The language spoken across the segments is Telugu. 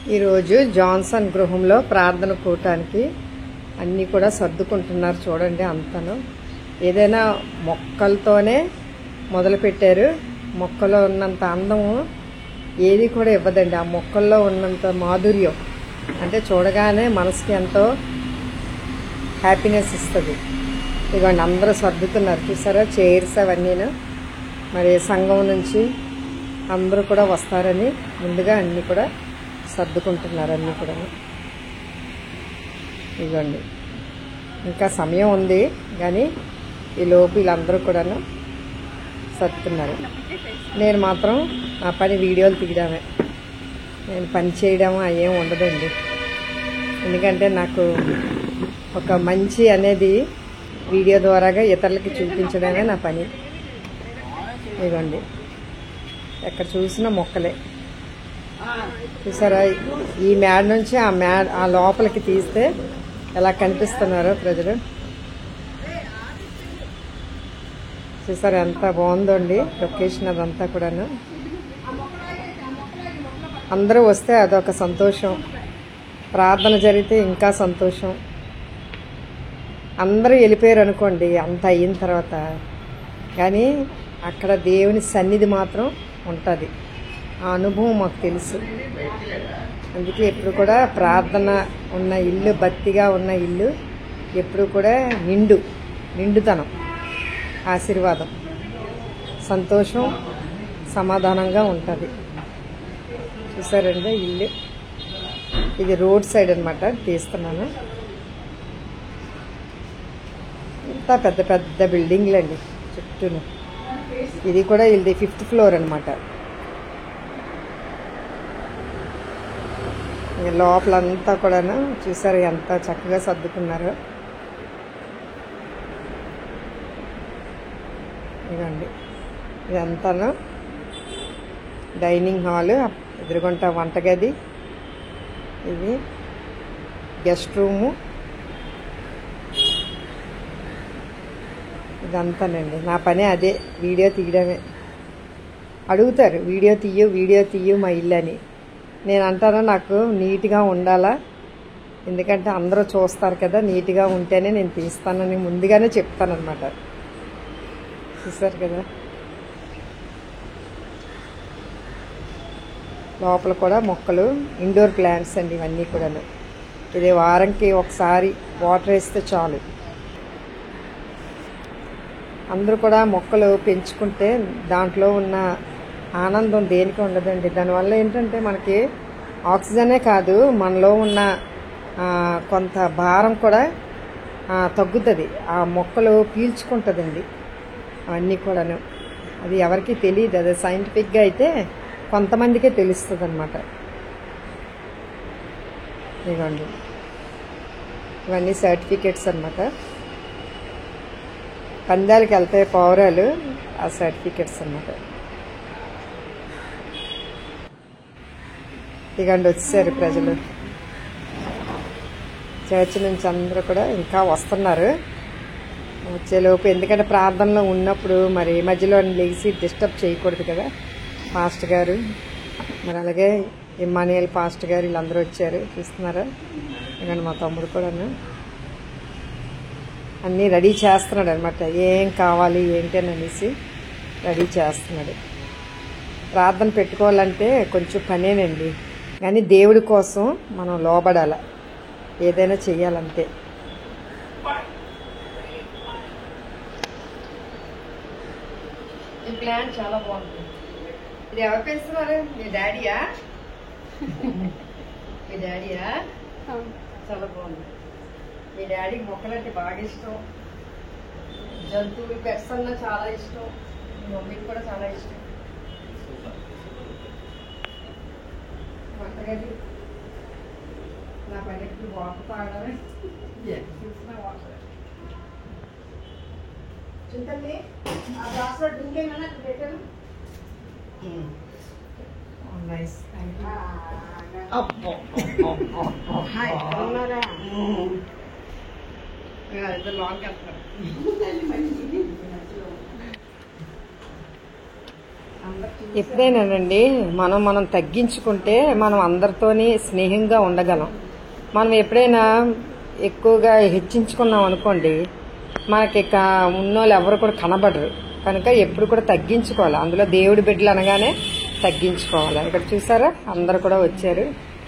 ఈరోజు జాన్సన్ గృహంలో ప్రార్థన కూటానికి అన్నీ కూడా సర్దుకుంటున్నారు. చూడండి అంతను ఏదైనా మొక్కలతోనే మొదలుపెట్టారు. మొక్కలో ఉన్నంత అందము ఏది కూడా ఇవ్వదండి. ఆ మొక్కల్లో ఉన్నంత మాధుర్యం అంటే చూడగానే మనసుకి ఎంతో హ్యాపీనెస్ ఇస్తుంది. ఇదిగోండి అందరూ సర్దుతున్నారు చూసారా, చైర్స్ అవన్నీను. మరి సంఘం నుంచి అందరూ కూడా వస్తారని ముందుగా అన్నీ కూడా సర్దుకుంటున్నారు. అన్నీ కూడా ఇదిగోండి ఇంకా సమయం ఉంది కానీ ఈ లోపు వీళ్ళందరూ కూడాను సర్దుతున్నారు. నేను మాత్రం నా పని వీడియోలు తీయడమే, నేను పని చేయడం అయ్యేం ఉండదండి. ఎందుకంటే నాకు ఒక మంచి అనేది వీడియో ద్వారాగా ఇతరులకి చూపించడమే నా పని. ఇదిగోండి ఎక్కడ చూసినా మొక్కలే చూసారా. ఈ మేడ నుంచి ఆ లోపలికి తీస్తే ఎలా కనిపిస్తున్నారో ప్రజలు చూసారా. ఎంత బాగుందండి లొకేషన్ అదంతా కూడాను. అందరూ వస్తే అదొక సంతోషం, ప్రార్థన జరిగితే ఇంకా సంతోషం. అందరూ వెళ్ళిపోయారు అనుకోండి అంత అయిన తర్వాత, కానీ అక్కడ దేవుని సన్నిధి మాత్రం ఉంటుంది. ఆ అనుభవం మాకు తెలుసు. అందుకే ఎప్పుడు కూడా ప్రార్థన ఉన్న ఇల్లు, భక్తిగా ఉన్న ఇల్లు ఎప్పుడు కూడా నిండుతనం, ఆశీర్వాదం, సంతోషం, సమాధానంగా ఉంటుంది. చూసారండి ఇల్లు, ఇది రోడ్ సైడ్ అనమాట తీస్తున్నాను. ఇంత పెద్ద పెద్ద బిల్డింగ్లు అండి చుట్టూను. ఇది కూడా ఇది 5th ఫ్లోర్ అనమాట. లోపలంతా కూడాను చూసారు ఎంత చక్కగా సర్దుకున్నారో. ఇదండి ఇదంతాను డైనింగ్ హాలు, ఎదురుగుంట వంటగది, ఇది గెస్ట్ రూము. ఇదంతానండి నా పని అదే, వీడియో తీయడమే. అడుగుతారు వీడియో తీయు మా ఇల్లు అని. నేను అంటాను నాకు నీట్గా ఉండాలా, ఎందుకంటే అందరూ చూస్తారు కదా, నీట్గా ఉంటేనే నేను తీస్తానని ముందుగానే చెప్తానమాట. చూసారు కదా లోపల కూడా మొక్కలు, ఇండోర్ ప్లాంట్స్ అండి ఇవన్నీ కూడాను. ఇది వారంకి ఒకసారి వాటర్ వేస్తే చాలు. అందరూ కూడా మొక్కలు పెంచుకుంటే దాంట్లో ఉన్న ఆనందం దేనికి ఉండదండి. దానివల్ల ఏంటంటే మనకి ఆక్సిజనే కాదు, మనలో ఉన్న కొంత భారం కూడా తగ్గుతుంది. ఆ మొక్కలు పీల్చుకుంటుందండి అవన్నీ కూడాను. అది ఎవరికి తెలియదు, అది సైంటిఫిక్గా అయితే కొంతమందికే తెలుస్తుంది అనమాట. ఇవ్వండి ఇవన్నీ సర్టిఫికేట్స్ అనమాట. పందాలకి వెళ్తే పౌరాలు ఆ సర్టిఫికేట్స్ అన్నమాట. ఇకండి వచ్చేసారు ప్రజలు చర్చి నుంచి అందరూ కూడా ఇంకా వస్తున్నారు వచ్చేలోపు. ఎందుకంటే ప్రార్థనలో ఉన్నప్పుడు మరి మధ్యలో లేచి డిస్టర్బ్ చేయకూడదు కదా పాస్టర్ గారు. మరి అలాగే ఇమ్మానియల్ పాస్టర్ గారు వీళ్ళందరూ వచ్చారు చూస్తున్నారా. ఇకండి మా తమ్ముడు కూడాను అన్నీ రెడీ చేస్తున్నాడు అనమాట. ఏం కావాలి ఏంటి అని అనేసి రెడీ చేస్తున్నాడు. ప్రార్థన పెట్టుకోవాలంటే కొంచెం పనేనండి, కానీ దేవుడి కోసం మనం లోబడాల, ఏదైనా చెయ్యాలంతే. ఈ ప్లాంట్ చాలా బాగుంటుంది. ఇది ఎవరు పెంచుతున్నారు? మీ డాడీయా? మీ డాడీయా? చాలా బాగుంది. మీ డాడీకి మొక్కలంటే బాగా ఇష్టం, జంతువులు పెట్స్ అన్నా చాలా ఇష్టం, మీ మమ్మీకి కూడా చాలా ఇష్టం. వంటగది నా పని ఎప్పుడు వాటర్ తాగడమే. వాటర్ చింతల్ని ఆ గ్లాస్లో డ్రింక్ ఏమన్నా పెట్టాను. Nice, thank you. అబ్బో ఉన్నారా? ఇద్దరు లాంగ్ వెళ్తున్నారు. ఎప్పుడైనానండి మనం తగ్గించుకుంటే మనం అందరితోని స్నేహంగా ఉండగలం. మనం ఎప్పుడైనా ఎక్కువగా హెచ్చించుకున్నాం అనుకోండి, మనకి ఇక ఉన్నోళ్ళు ఎవరు కూడా కనబడరు. కనుక ఎప్పుడు కూడా తగ్గించుకోవాలి. అందులో దేవుడి బిడ్డలు అనగానే తగ్గించుకోవాలి. ఇక్కడ చూసారా, అందరు కూడా వచ్చారు.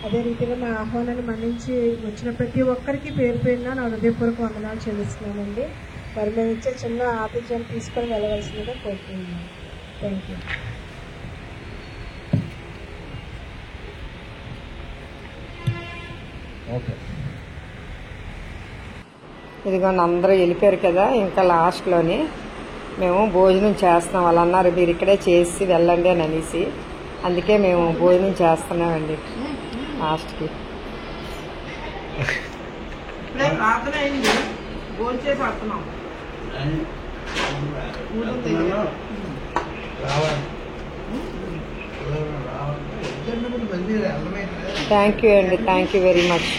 అదే రీతిగా మా ఆహ్వానాన్ని మన్నించి వచ్చిన ప్రతి ఒక్కరికి పేరు పేరున నా హృదయపూర్వక వందనాలు చెల్లిస్తున్నానండి. మరి మేము ఇచ్చే చిన్న ఆతిథ్యాన్ని తీసుకొని వెళ్ళవలసిందిగా కోరుతున్నాను. Thank you. ఇదిగోండి, అందరూ వెళ్ళిపోయారు కదా. ఇంకా లాస్ట్లోని మేము భోజనం చేస్తున్నాం. వాళ్ళు అన్నారు మీరు ఇక్కడే చేసి వెళ్ళండి అని అనేసి, అందుకే మేము భోజనం చేస్తున్నామండి లాస్ట్కి. ప్రార్థన అయింది, భోజనం చేసి వస్తున్నాం. థ్యాంక్ యూ అండి, థ్యాంక్ యూ వెరీ మచ్.